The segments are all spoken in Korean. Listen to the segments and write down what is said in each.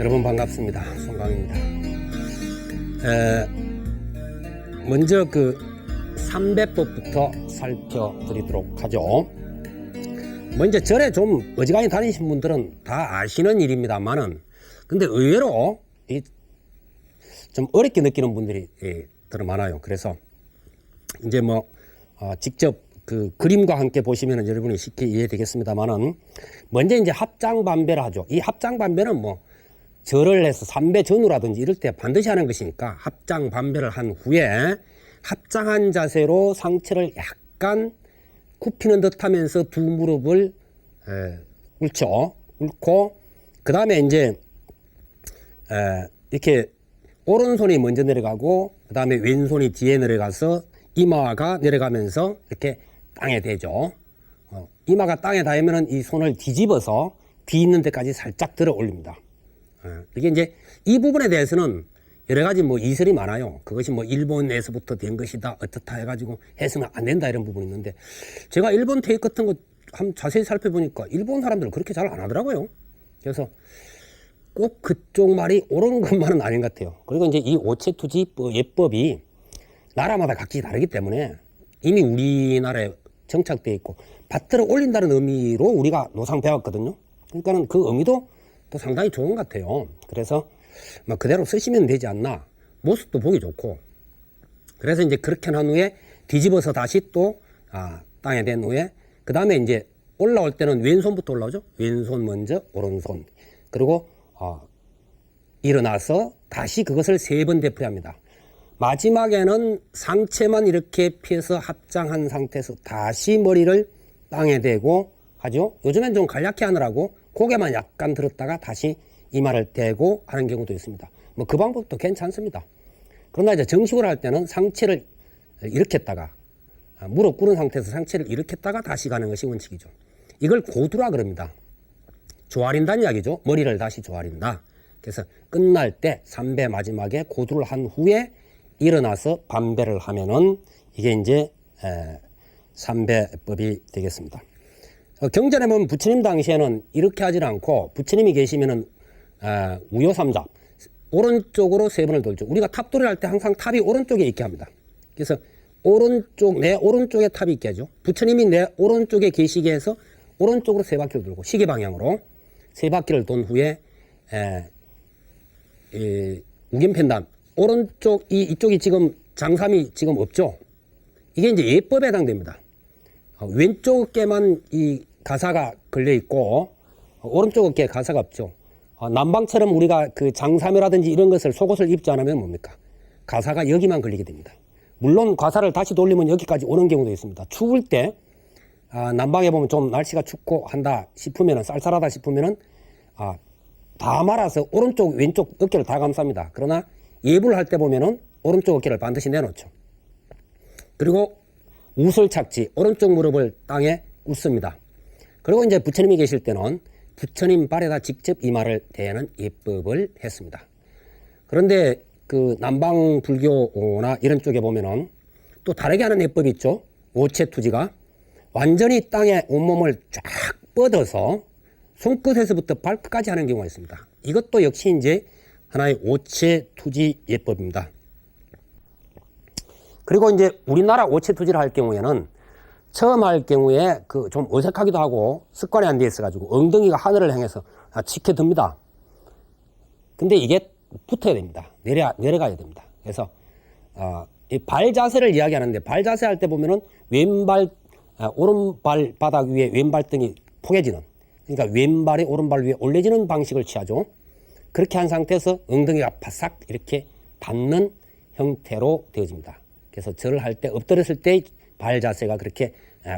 여러분 반갑습니다. 송강입니다. 먼저 그 삼배법부터 살펴드리도록 하죠. 먼저 절에 좀 어지간히 다니신 분들은 다 아시는 일입니다만은, 근데 의외로 좀 어렵게 느끼는 분들이 더 많아요. 그래서 이제 직접 그 그림과 함께 보시면 여러분이 쉽게 이해되겠습니다만은, 먼저 이제 합장반배를 하죠. 이 합장반배는 절을 해서 삼배 전후라든지 이럴 때 반드시 하는 것이니까, 합장반배를 한 후에 합장한 자세로 상체를 약간 굽히는 듯 하면서 두 무릎을 꿇고, 그 다음에 이제 이렇게 오른손이 먼저 내려가고, 그 다음에 왼손이 뒤에 내려가서 이마가 내려가면서 이렇게 땅에 대죠. 이마가 땅에 닿으면 이 손을 뒤집어서 귀 있는 데까지 살짝 들어 올립니다. 이게 이제 이 부분에 대해서는 여러 가지 이설이 많아요. 그것이 일본에서부터 된 것이다, 어떻다 해가지고 해서는 안 된다, 이런 부분이 있는데, 제가 일본 테이크 같은 거 한번 자세히 살펴보니까 일본 사람들은 그렇게 잘 안 하더라고요. 그래서 꼭 그쪽 말이 옳은 것만은 아닌 것 같아요. 그리고 이제 이 오체투지 예법이 나라마다 각기 다르기 때문에 이미 우리나라에 정착되어 있고, 받들어 올린다는 의미로 우리가 노상 배웠거든요. 그러니까는 그 의미도 또 상당히 좋은 것 같아요. 그래서 그대로 쓰시면 되지 않나. 모습도 보기 좋고. 그래서 이제 그렇게 한 후에 뒤집어서 다시 또 땅에 댄 후에, 그 다음에 이제 올라올 때는 왼손부터 올라오죠. 왼손 먼저, 오른손. 그리고 일어나서 다시 그것을 3번 되풀이합니다. 마지막에는 상체만 이렇게 펴서 합장한 상태에서 다시 머리를 땅에 대고 하죠. 요즘엔 좀 간략히 하느라고 고개만 약간 들었다가 다시 이마를 대고 하는 경우도 있습니다. 그 방법도 괜찮습니다. 그러나 이제 정식으로 할 때는 상체를 이렇게 했다가, 무릎 꿇은 상태에서 상체를 이렇게 했다가 다시 가는 것이 원칙이죠. 이걸 고두라 그럽니다. 조아린다는 이야기죠. 머리를 다시 조아린다. 그래서 끝날 때 3배 마지막에 고두를 한 후에 일어나서 반배를 하면은 이게 이제 3배법이 되겠습니다. 경전에 보면 부처님 당시에는 이렇게 하질 않고, 부처님이 계시면은 우요삼잡, 오른쪽으로 3번을 돌죠. 우리가 탑돌이를 할 때 항상 탑이 오른쪽에 있게 합니다. 그래서 내 오른쪽에 탑이 있게 하죠. 부처님이 내 오른쪽에 계시게 해서 오른쪽으로 3바퀴를 돌고, 시계 방향으로 3바퀴를 돈 후에 우긴펜단, 오른쪽 이쪽이 지금 장삼이 지금 없죠. 이게 이제 예법에 해당됩니다. 왼쪽 어깨만 이 가사가 걸려 있고, 오른쪽 어깨에 가사가 없죠. 남방처럼 우리가 그 장삼이라든지 이런 것을, 속옷을 입지 않으면 뭡니까? 가사가 여기만 걸리게 됩니다. 물론 가사를 다시 돌리면 여기까지 오는 경우도 있습니다. 추울 때 남방에 보면 좀 날씨가 춥고 한다 싶으면은, 쌀쌀하다 싶으면은 다 말아서 오른쪽 왼쪽 어깨를 다 감쌉니다. 그러나 예불을 할 때 보면은 오른쪽 어깨를 반드시 내놓죠. 그리고 우설착지, 오른쪽 무릎을 땅에 꿇습니다. 그리고 이제 부처님이 계실 때는 부처님 발에다 직접 이마를 대는 예법을 했습니다. 그런데 그 남방 불교나 이런 쪽에 보면은 또 다르게 하는 예법이 있죠. 오체투지가 완전히 땅에 온몸을 쫙 뻗어서 손끝에서부터 발끝까지 하는 경우가 있습니다. 이것도 역시 이제 하나의 오체투지 예법입니다. 그리고 이제 우리나라 오체투지를 할 경우에는, 처음 할 경우에 좀 어색하기도 하고 습관이 안 돼 있어가지고 엉덩이가 하늘을 향해서 치켜듭니다. 근데 이게 붙어야 됩니다. 내려가야 됩니다. 그래서 이 발 자세를 이야기하는데, 발 자세 할 때 보면은 오른발 바닥 위에 왼발등이 포개지는, 그러니까 왼발이 오른발 위에 올려지는 방식을 취하죠. 그렇게 한 상태에서 엉덩이가 바싹 이렇게 닿는 형태로 되어집니다. 그래서 절을 할 때, 엎드렸을 때 발 자세가 그렇게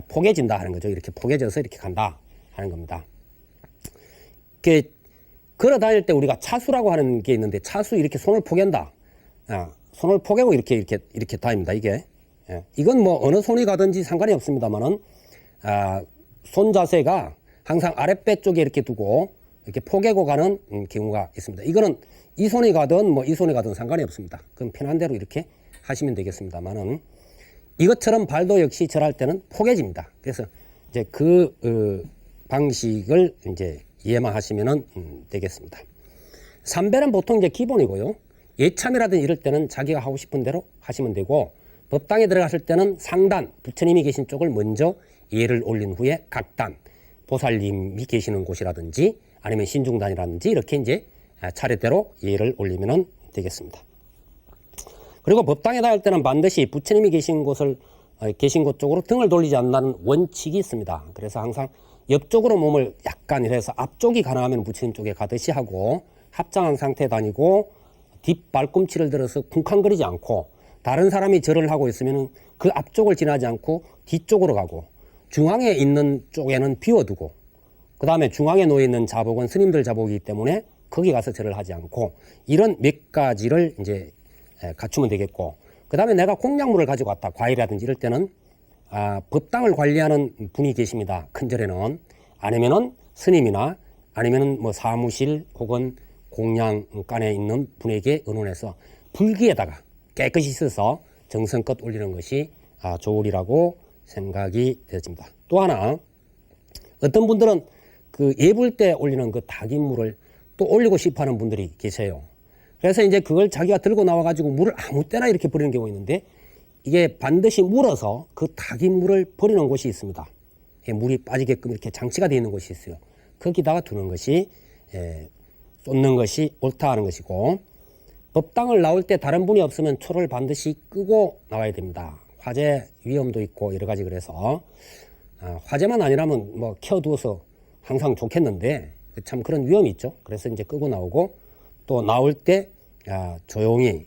포개진다 하는 거죠. 이렇게 포개져서 이렇게 간다 하는 겁니다. 걸어 다닐 때 우리가 차수라고 하는 게 있는데, 차수 이렇게 손을 포갠다. 손을 포개고 이렇게 다닙니다. 이게. 이건 어느 손이 가든지 상관이 없습니다만은, 손 자세가 항상 아랫배 쪽에 이렇게 두고 이렇게 포개고 가는 경우가 있습니다. 이거는 이 손이 가든 이 손이 가든 상관이 없습니다. 그럼 편한 대로 이렇게 하시면 되겠습니다만은, 이것처럼 발도 역시 절할 때는 포개집니다. 그래서 이제 방식을 이제 이해만 하시면 되겠습니다. 삼배는 보통 이제 기본이고요. 예참이라든 이럴 때는 자기가 하고 싶은 대로 하시면 되고, 법당에 들어갔을 때는 상단, 부처님이 계신 쪽을 먼저 예를 올린 후에 각단, 보살님이 계시는 곳이라든지 아니면 신중단이라든지 이렇게 이제 차례대로 예를 올리면 되겠습니다. 그리고 법당에 다닐 때는 반드시 부처님이 계신 곳을 계신 곳 쪽으로 등을 돌리지 않는다는 원칙이 있습니다. 그래서 항상 옆쪽으로 몸을 약간 이래서 앞쪽이 가능하면 부처님 쪽에 가듯이 하고, 합장한 상태에 다니고 뒷발꿈치를 들어서 쿵쾅거리지 않고, 다른 사람이 절을 하고 있으면 그 앞쪽을 지나지 않고 뒤쪽으로 가고, 중앙에 있는 쪽에는 비워두고, 그 다음에 중앙에 놓여있는 자복은 스님들 자복이기 때문에 거기 가서 절을 하지 않고, 이런 몇 가지를 이제 갖추면 되겠고, 그 다음에 내가 공약물을 가지고 왔다, 과일이라든지 이럴 때는 법당을 관리하는 분이 계십니다. 큰 절에는. 아니면은 스님이나 아니면은 뭐 사무실 혹은 공양간에 있는 분에게 의논해서 불기에다가 깨끗이 씻어서 정성껏 올리는 것이 좋으리라고 생각이 되어집니다. 또 하나, 어떤 분들은 그 예불 때 올리는 그 닭인물을 또 올리고 싶어 하는 분들이 계세요. 그래서 이제 그걸 자기가 들고 나와가지고 물을 아무 때나 이렇게 버리는 경우가 있는데, 이게 반드시 물어서 그 닭인물을 버리는 곳이 있습니다. 물이 빠지게끔 이렇게 장치가 되어 있는 곳이 있어요. 거기다가 두는 것이, 쏟는 것이 옳다 하는 것이고, 법당을 나올 때 다른 분이 없으면 초를 반드시 끄고 나와야 됩니다. 화재 위험도 있고 여러 가지 그래서, 화재만 아니라면 뭐 켜두어서 항상 좋겠는데, 참 그런 위험이 있죠. 그래서 이제 끄고 나오고, 또 나올 때 조용히,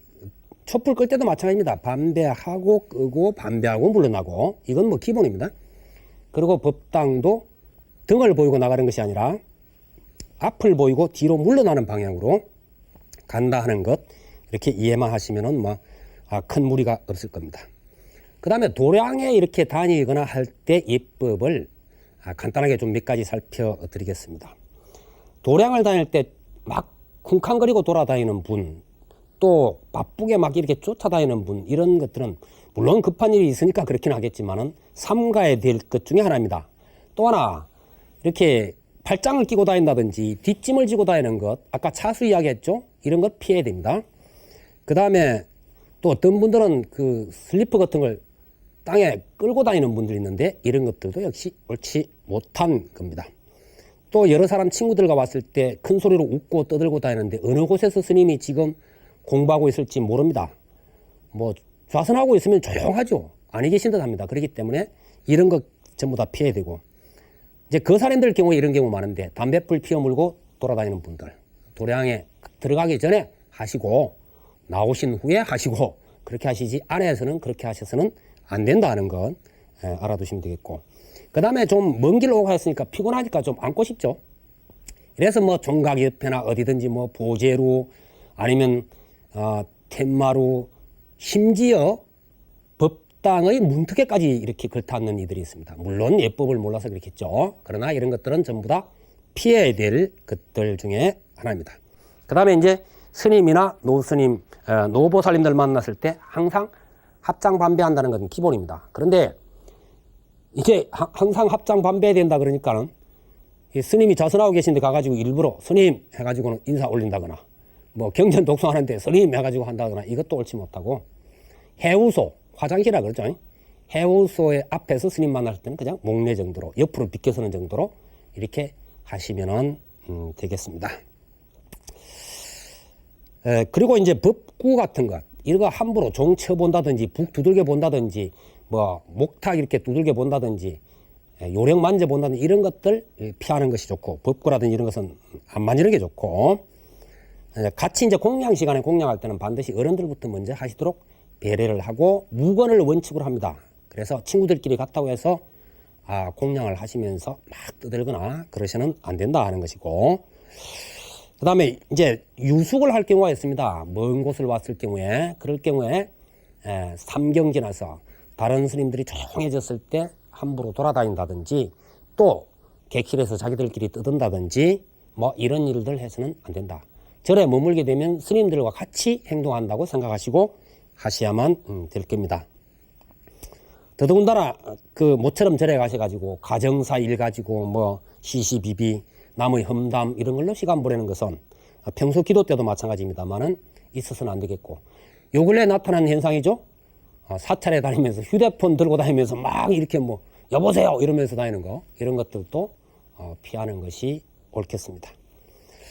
촛불 끌 때도 마찬가지입니다. 반배하고 끄고 반배하고 물러나고, 이건 뭐 기본입니다. 그리고 법당도 등을 보이고 나가는 것이 아니라 앞을 보이고 뒤로 물러나는 방향으로 간다 하는 것, 이렇게 이해만 하시면은 뭐 큰 무리가 없을 겁니다. 그 다음에 도량에 이렇게 다니거나 할 때 예법을 간단하게 좀 몇 가지 살펴드리겠습니다. 도량을 다닐 때 막 쿵쾅거리고 돌아다니는 분, 또 바쁘게 막 이렇게 쫓아다니는 분, 이런 것들은 물론 급한 일이 있으니까 그렇긴 하겠지만은 삼가야 될 것 중에 하나입니다. 또 하나, 이렇게 팔짱을 끼고 다닌다든지 뒷짐을 지고 다니는 것, 아까 차수 이야기했죠? 이런 것 피해야 됩니다. 그 다음에 또 어떤 분들은 그 슬리퍼 같은 걸 땅에 끌고 다니는 분들이 있는데, 이런 것들도 역시 옳지 못한 겁니다. 또 여러 사람 친구들과 왔을 때 큰 소리로 웃고 떠들고 다니는데 어느 곳에서 스님이 지금 공부하고 있을지 모릅니다. 뭐 좌선하고 있으면 조용하죠. 아니 계신 듯 합니다. 그렇기 때문에 이런 것 전부 다 피해야 되고, 이제 거사님들 경우에 이런 경우 많은데, 담뱃불 피워 물고 돌아다니는 분들, 도량에 들어가기 전에 하시고 나오신 후에 하시고, 그렇게 하시지 안에서는 그렇게 하셔서는 안 된다는 건 알아두시면 되겠고, 그 다음에 좀 먼 길 오고 했으니까 피곤하니까 좀 앉고 싶죠. 그래서 뭐 종각 옆에나 어디든지 뭐 보제루 아니면 텐마루, 심지어 법당의 문턱에까지 이렇게 걸터앉는 이들이 있습니다. 물론 예법을 몰라서 그렇겠죠. 그러나 이런 것들은 전부 다 피해야 될 것들 중에 하나입니다. 그 다음에 이제 스님이나 노스님, 노보살님들 만났을 때 항상 합장 반배한다는 건 기본입니다. 그런데 이제 항상 합장 반배해야 된다 그러니까는 스님이 자선하고 계신데 가가지고 일부러 스님 해가지고는 인사 올린다거나, 뭐 경전 독송하는데 스님 해가지고 한다거나, 이것도 옳지 못하고, 해우소, 화장실이라 그러죠. 해우소의 앞에서 스님 만날 때는 그냥 목례 정도로, 옆으로 비껴서는 정도로 이렇게 하시면은 되겠습니다. 그리고 이제 법구 같은 것, 이거 함부로 종 쳐본다든지 북 두들겨 본다든지 뭐 목탁 이렇게 두들겨 본다든지 요령 만져 본다든지 이런 것들 피하는 것이 좋고, 법구라든지 이런 것은 안 만지는 게 좋고, 같이 이제 공양 시간에 공양할 때는 반드시 어른들부터 먼저 하시도록 배려를 하고 무건을 원칙으로 합니다. 그래서 친구들끼리 갔다고 해서 공양을 하시면서 막 떠들거나 그러시면 안 된다 하는 것이고, 그 다음에 이제 유숙을 할 경우가 있습니다. 먼 곳을 왔을 경우에, 그럴 경우에 삼경 지나서 다른 스님들이 조용해졌을 때 함부로 돌아다닌다든지, 또 객실에서 자기들끼리 떠든다든지 뭐 이런 일들 해서는 안 된다. 절에 머물게 되면 스님들과 같이 행동한다고 생각하시고 하셔야만 될 겁니다. 더더군다나 그 모처럼 절에 가셔가지고 가정사 일 가지고 뭐 시시비비 남의 험담 이런 걸로 시간 보내는 것은 평소 기도 때도 마찬가지입니다만은 있어서는 안 되겠고, 요 근래 나타난 현상이죠. 사찰에 다니면서 휴대폰 들고 다니면서 막 이렇게 뭐 여보세요 이러면서 다니는 거, 이런 것들도 피하는 것이 옳겠습니다.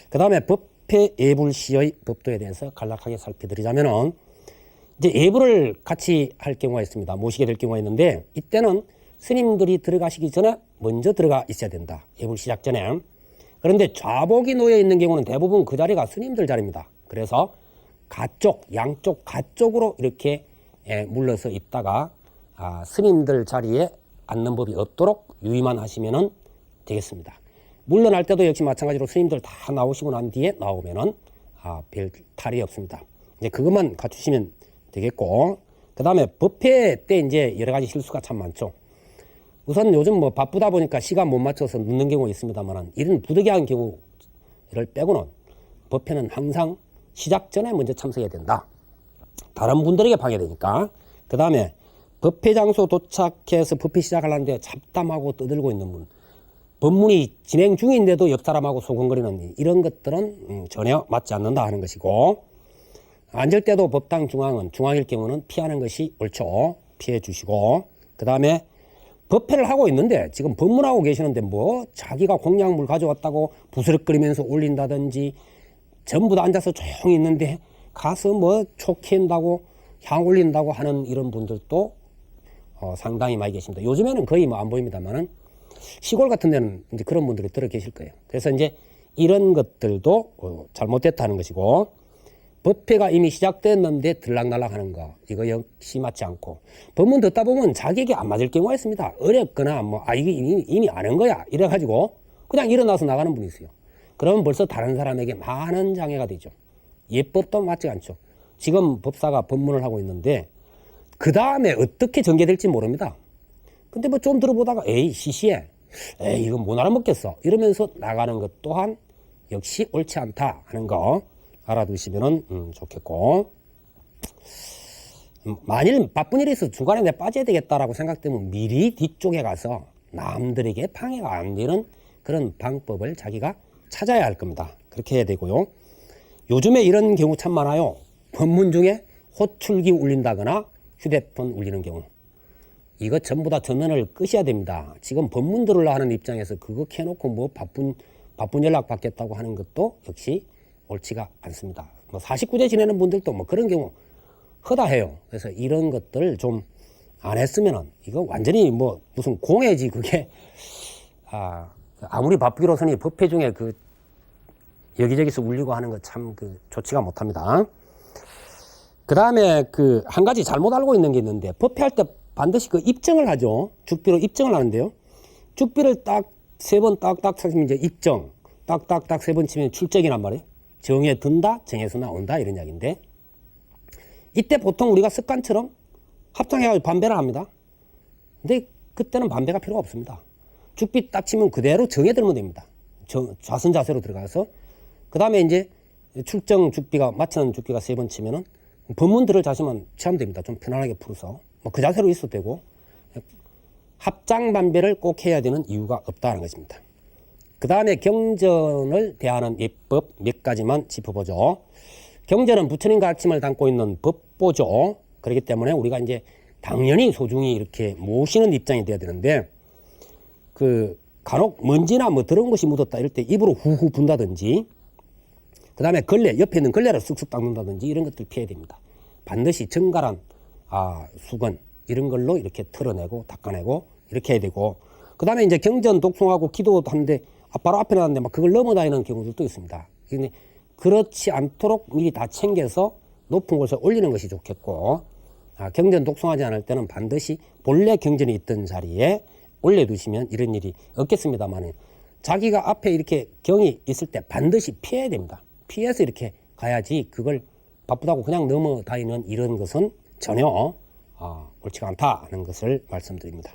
그 다음에 법회 예불시의 법도에 대해서 간략하게 살펴드리자면은, 이제 예불을 같이 할 경우가 있습니다. 모시게 될 경우가 있는데, 이때는 스님들이 들어가시기 전에 먼저 들어가 있어야 된다. 예불 시작 전에. 그런데 좌복이 놓여 있는 경우는 대부분 그 자리가 스님들 자리입니다. 그래서 가쪽, 양쪽, 가쪽으로 이렇게 물러서 있다가 스님들 자리에 앉는 법이 없도록 유의만 하시면 되겠습니다. 물러날 때도 역시 마찬가지로 스님들 다 나오시고 난 뒤에 나오면은 별 탈이 없습니다. 이제 그것만 갖추시면 되겠고, 그 다음에 법회 때 이제 여러 가지 실수가 참 많죠. 우선 요즘 뭐 바쁘다 보니까 시간 못 맞춰서 늦는 경우가 있습니다만, 이런 부득이한 경우를 빼고는 법회는 항상 시작 전에 먼저 참석해야 된다. 다른 분들에게 방해되니까. 그 다음에 법회 장소 도착해서 법회 시작하려는데 잡담하고 떠들고 있는 분, 법문이 진행 중인데도 옆 사람하고 소곤거리는 이런 것들은 전혀 맞지 않는다 하는 것이고, 앉을 때도 법당 중앙일 경우는 피하는 것이 옳죠. 피해 주시고, 그 다음에 법회를 하고 있는데 지금 법문하고 계시는데 뭐 자기가 공약물 가져왔다고 부스럭거리면서 올린다든지, 전부 다 앉아서 조용히 있는데 가서 뭐 촉힌다고 향 올린다고 하는 이런 분들도 상당히 많이 계십니다. 요즘에는 거의 뭐 안 보입니다만은 시골 같은 데는 이제 그런 분들이 들어 계실 거예요. 그래서 이제 이런 것들도 잘못됐다는 것이고, 법회가 이미 시작됐는데 들락날락 하는 거, 이거 역시 맞지 않고, 법문 듣다 보면 자기에게 안 맞을 경우가 있습니다. 어렵거나 뭐 이게 이미 아는 거야 이래가지고 그냥 일어나서 나가는 분이 있어요. 그러면 벌써 다른 사람에게 많은 장애가 되죠. 예법도 맞지 않죠. 지금 법사가 법문을 하고 있는데 그 다음에 어떻게 전개될지 모릅니다. 근데 뭐 좀 들어보다가 에이 시시해, 에이 이건 못 알아먹겠어 이러면서 나가는 것 또한 역시 옳지 않다 하는 거 알아두시면 좋겠고, 만일 바쁜 일이 있어서 중간에 내 빠져야 되겠다라고 생각되면 미리 뒤쪽에 가서 남들에게 방해가 안 되는 그런 방법을 자기가 찾아야 할 겁니다. 그렇게 해야 되고요. 요즘에 이런 경우 참 많아요. 법문 중에 호출기 울린다거나 휴대폰 울리는 경우, 이거 전부 다 전원을 끄셔야 됩니다. 지금 법문 들으려 하는 입장에서 그거 켜놓고 뭐 바쁜 연락 받겠다고 하는 것도 역시 옳지가 않습니다. 뭐 49제 지내는 분들도 뭐 그런 경우 허다해요. 그래서 이런 것들을 좀 안 했으면은 이거 완전히 뭐 무슨 공해지 그게. 아무리 바쁘기로서니 법회 중에 그 여기저기서 울리고 하는 거 참 좋지가 못합니다. 그 다음에 한 가지 잘못 알고 있는 게 있는데, 법회할 때 반드시 입정을 하죠. 죽비로 입정을 하는데요. 죽비를 딱 3번 딱딱 치면 이제 입정, 딱딱딱 3번 치면 출정이란 말이에요. 정에 든다, 정에서 나온다 이런 이야기인데, 이때 보통 우리가 습관처럼 합장해가지고 반배를 합니다. 근데 그때는 반배가 필요가 없습니다. 죽비 딱 치면 그대로 정에 들면 됩니다. 좌선 자세로 들어가서, 그 다음에 이제 출정 죽비가 맞추는 죽비가 3번 치면은 법문 들을 자세만 취하면 됩니다. 좀 편안하게 풀어서 뭐 그 자세로 있어도 되고, 합장 반배를 꼭 해야 되는 이유가 없다는 것입니다. 그 다음에 경전을 대하는 예법 몇 가지만 짚어보죠. 경전은 부처님 가르침을 담고 있는 법보죠. 그렇기 때문에 우리가 이제 당연히 소중히 이렇게 모시는 입장이 돼야 되는데, 간혹 먼지나 뭐 더러운 것이 묻었다 이럴 때 입으로 후후 분다든지, 그 다음에 걸레, 옆에 있는 걸레를 쓱쓱 닦는다든지 이런 것들 피해야 됩니다. 반드시 정갈한 수건 이런 걸로 이렇게 털어내고 닦아내고 이렇게 해야 되고, 그 다음에 이제 경전 독송하고 기도도 하는데 바로 앞에 놨는데 막 그걸 넘어다니는 경우들도 있습니다. 근데 그렇지 않도록 미리 다 챙겨서 높은 곳에 올리는 것이 좋겠고, 경전 독송하지 않을 때는 반드시 본래 경전이 있던 자리에 올려두시면 이런 일이 없겠습니다만, 자기가 앞에 이렇게 경이 있을 때 반드시 피해야 됩니다. 피해서 이렇게 가야지, 그걸 바쁘다고 그냥 넘어다니는 이런 것은 전혀 옳지가 않다는 것을 말씀드립니다.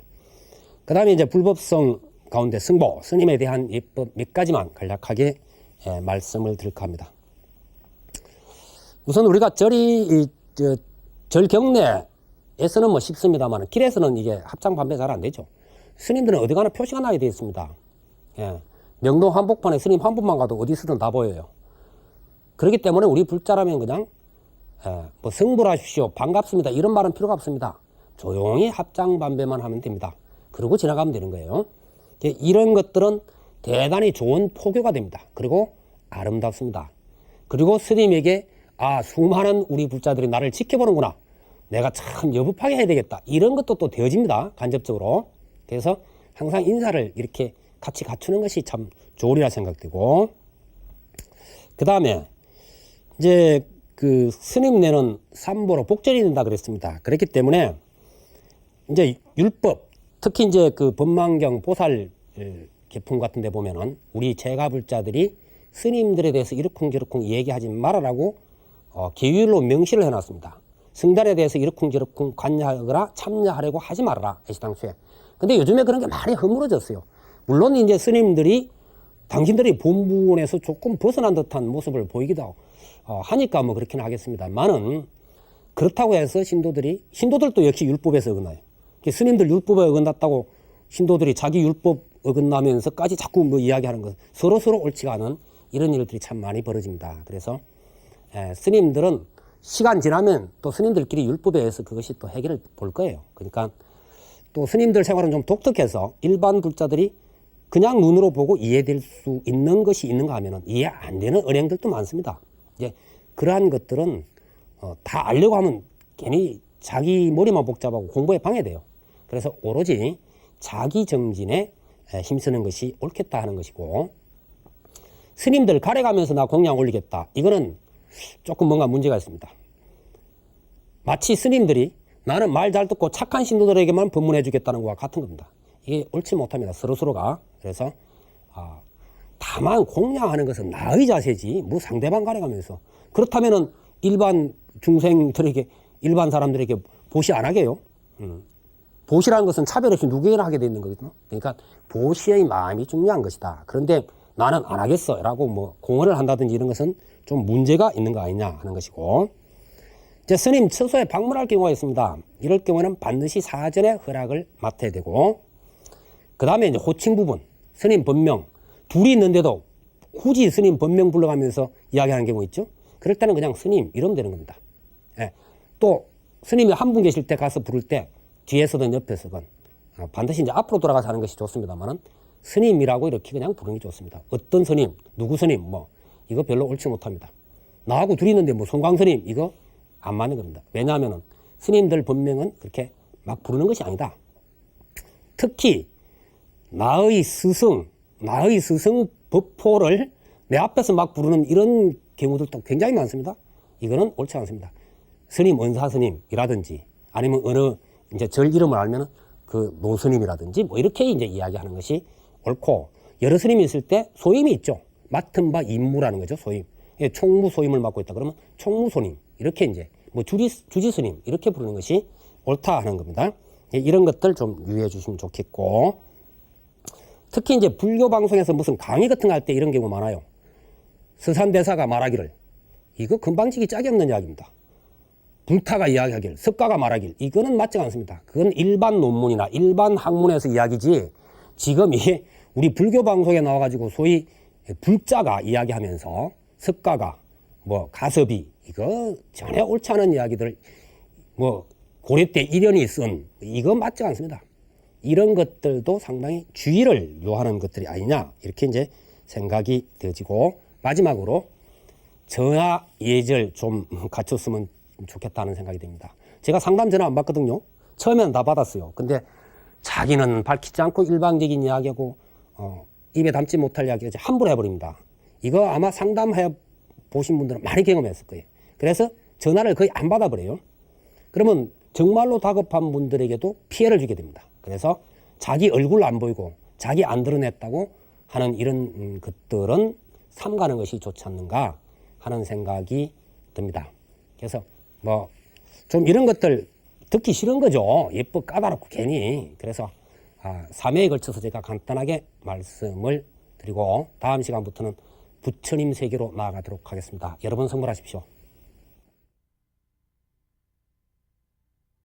그 다음에 이제 불법성 가운데 승보, 스님에 대한 예법 몇 가지만 간략하게 말씀을 드릴까 합니다. 우선 우리가 절 경내에서는 뭐 쉽습니다만, 길에서는 이게 합장 반배 잘 안 되죠. 스님들은 어디 가나 표시가 나게 되어 있습니다. 명동 한복판에 스님 한 분만 가도 어디서든 다 보여요. 그렇기 때문에 우리 불자라면 그냥 뭐 성불하십시오, 반갑습니다 이런 말은 필요가 없습니다. 조용히 합장반배만 하면 됩니다. 그러고 지나가면 되는 거예요. 이런 것들은 대단히 좋은 포교가 됩니다. 그리고 아름답습니다. 그리고 스님에게 수많은 우리 불자들이 나를 지켜보는구나, 내가 참 여급하게 해야 되겠다, 이런 것도 또 되어집니다. 간접적으로. 그래서 항상 인사를 이렇게 같이 갖추는 것이 참 좋으리라 생각되고, 그 다음에 이제 그 스님네는 삼보로 복절이 된다 그랬습니다. 그렇기 때문에 이제 율법, 특히 이제 그 법망경 보살 개품 같은 데 보면은 우리 제가불자들이 스님들에 대해서 이러쿵저러쿵 얘기하지 말아라고 계율로 명시를 해놨습니다. 성단에 대해서 이러쿵저러쿵 관여하거나 참여하려고 하지 말아라, 애시당초에. 근데 요즘에 그런 게 많이 허물어졌어요. 물론 이제 스님들이 당신들이 본분에서 조금 벗어난 듯한 모습을 보이기도 하니까 뭐 그렇긴 하겠습니다만은, 그렇다고 해서 신도들도 역시 율법에서 어긋나요. 스님들 율법에 어긋났다고 신도들이 자기 율법 어긋나면서까지 자꾸 뭐 이야기하는 것, 서로 옳지가 않은 이런 일들이 참 많이 벌어집니다. 그래서 스님들은 시간 지나면 또 스님들끼리 율법에 의해서 그것이 또 해결을 볼 거예요. 그러니까 또 스님들 생활은 좀 독특해서 일반 불자들이 그냥 눈으로 보고 이해될 수 있는 것이 있는가 하면은 이해 안 되는 은행들도 많습니다. 이제 그러한 것들은 다 알려고 하면 괜히 자기 머리만 복잡하고 공부에 방해돼요. 그래서 오로지 자기 정진에 힘쓰는 것이 옳겠다 하는 것이고, 스님들 가래가면서 나 공양 올리겠다, 이거는 조금 뭔가 문제가 있습니다. 마치 스님들이 나는 말 잘 듣고 착한 신도들에게만 법문해 주겠다는 것과 같은 겁니다. 이게 옳지 못합니다, 서로가. 그래서 다만 공양하는 것은 나의 자세지 뭐 상대방 가려가면서, 그렇다면은 일반 중생들에게, 일반 사람들에게 보시 안 하게요. 보시라는 것은 차별 없이 누구에게나 하게 돼 있는 거거든요. 그러니까 보시의 마음이 중요한 것이다. 그런데 나는 안 하겠어 라고 뭐 공언을 한다든지 이런 것은 좀 문제가 있는 거 아니냐 하는 것이고, 이제 스님 처소에 방문할 경우가 있습니다. 이럴 경우에는 반드시 사전에 허락을 맡아야 되고, 그 다음에 이제 호칭 부분, 스님 법명, 둘이 있는데도 굳이 스님 법명 불러가면서 이야기하는 경우 있죠. 그럴 때는 그냥 스님 이러면 되는 겁니다. 또 스님이 한 분 계실 때 가서 부를 때 뒤에서든 옆에서든 반드시 이제 앞으로 돌아가서 하는 것이 좋습니다만은 스님이라고 이렇게 그냥 부르는 게 좋습니다. 어떤 스님, 누구 스님, 뭐 이거 별로 옳지 못합니다. 나하고 둘이 있는데 뭐 송광 스님, 이거 안 맞는 겁니다. 왜냐하면은 스님들 법명은 그렇게 막 부르는 것이 아니다. 특히 나의 스승 법포를 내 앞에서 막 부르는 이런 경우들도 굉장히 많습니다. 이거는 옳지 않습니다. 스님, 은사 스님이라든지 아니면 어느 이제 절 이름을 알면은 그 노스님이라든지 뭐 이렇게 이제 이야기하는 것이 옳고, 여러 스님이 있을 때 소임이 있죠. 맡은 바 임무라는 거죠, 소임. 총무 소임을 맡고 있다 그러면 총무소님, 이렇게 이제 뭐 주지스님 이렇게 부르는 것이 옳다 하는 겁니다. 이런 것들 좀 유의해 주시면 좋겠고, 특히 이제 불교 방송에서 무슨 강의 같은 거 할 때 이런 경우 많아요. 서산대사가 말하기를, 이거 금방지기 짝이 없는 이야기입니다. 불타가 이야기하길, 석가가 말하길, 이거는 맞지 않습니다. 그건 일반 논문이나 일반 학문에서 이야기지, 지금 이게 우리 불교 방송에 나와가지고 소위 불자가 이야기하면서 석가가 뭐 가섭이, 이거 전혀 옳지 않은 이야기들, 뭐 고려 때 이련이 쓴, 이거 맞지 않습니다. 이런 것들도 상당히 주의를 요하는 것들이 아니냐, 이렇게 이제 생각이 되어지고, 마지막으로 전화 예절 좀 갖췄으면 좋겠다는 생각이 듭니다. 제가 상담 전화 안 받거든요. 처음에는 다 받았어요. 근데 자기는 밝히지 않고 일방적인 이야기하고 입에 담지 못할 이야기 함부로 해버립니다. 이거 아마 상담해 보신 분들은 많이 경험했을 거예요. 그래서 전화를 거의 안 받아버려요. 그러면 정말로 다급한 분들에게도 피해를 주게 됩니다. 그래서 자기 얼굴 안 보이고 자기 안 드러냈다고 하는 이런 것들은 삼가는 것이 좋지 않는가 하는 생각이 듭니다. 그래서 뭐 좀 이런 것들 듣기 싫은 거죠. 예뻐 까다롭고 괜히. 그래서 3회에 걸쳐서 제가 간단하게 말씀을 드리고, 다음 시간부터는 부처님 세계로 나아가도록 하겠습니다. 여러분 성불하십시오.